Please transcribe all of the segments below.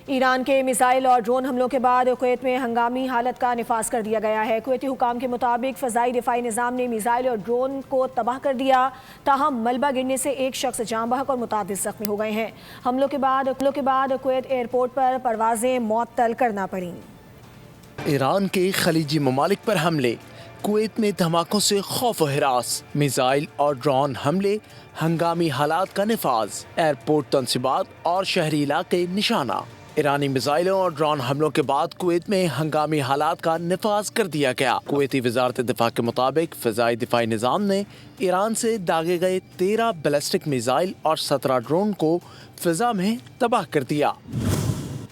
ایران کے میزائل اور ڈرون حملوں کے بعد کویت میں ہنگامی حالت کا نفاذ کر دیا گیا ہے۔ کویتی حکام کے مطابق فضائی دفاعی نظام نے میزائل اور ڈرون کو تباہ کر دیا، تاہم ملبہ گرنے سے ایک شخص جاں بحق اور متعدد زخمی ہو گئے ہیں۔ حملوں کے بعد کویت ایئرپورٹ پر پروازیں معطل کرنا پڑیں۔ ایران کے خلیجی ممالک پر حملے، کویت میں دھماکوں سے خوف و ہراس، میزائل اور ڈرون حملے، ہنگامی حالات کا نفاذ، ایئرپورٹ تنصیبات اور شہری علاقے نشانہ۔ ایرانی میزائلوں اور ڈرون حملوں کے بعد کویت میں ہنگامی حالات کا نفاذ کر دیا گیا۔ کویتی وزارت دفاع کے مطابق فضائی دفاعی نظام نے ایران سے داغے گئے 13 بیلسٹک میزائل اور 17 ڈرون کو فضا میں تباہ کر دیا۔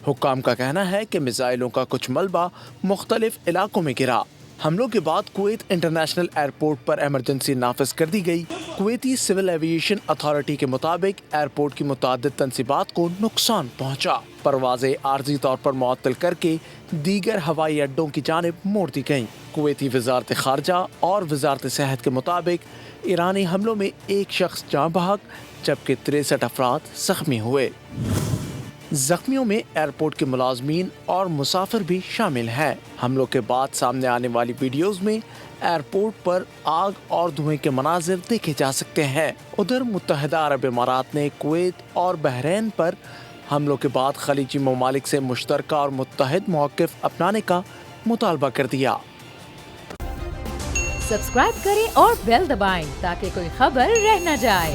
حکام کا کہنا ہے کہ میزائلوں کا کچھ ملبہ مختلف علاقوں میں گرا۔ حملوں کے بعد کویت انٹرنیشنل ایئرپورٹ پر ایمرجنسی نافذ کر دی گئی۔ کویتی سول ایوییشن اتھارٹی کے مطابق ایئرپورٹ کی متعدد تنصیبات کو نقصان پہنچا۔ پروازیں عارضی طور پر معطل کر کے دیگر ہوائی اڈوں کی جانب موڑ دی گئیں۔ کویتی وزارت خارجہ اور وزارت صحت کے مطابق ایرانی حملوں میں ایک شخص جاں بحق جبکہ 63 افراد زخمی ہوئے۔ زخمیوں میں ایئرپورٹ کے ملازمین اور مسافر بھی شامل ہیں۔ حملوں کے بعد سامنے آنے والی ویڈیوز میں ایئرپورٹ پر آگ اور دھوئیں کے مناظر دیکھے جا سکتے ہیں۔ ادھر متحدہ عرب امارات نے کویت اور بحرین پر حملوں کے بعد خلیجی ممالک سے مشترکہ اور متحد موقف اپنانے کا مطالبہ کر دیا۔ سبسکرائب کریں اور بیل دبائیں تاکہ کوئی خبر رہ نہ جائے۔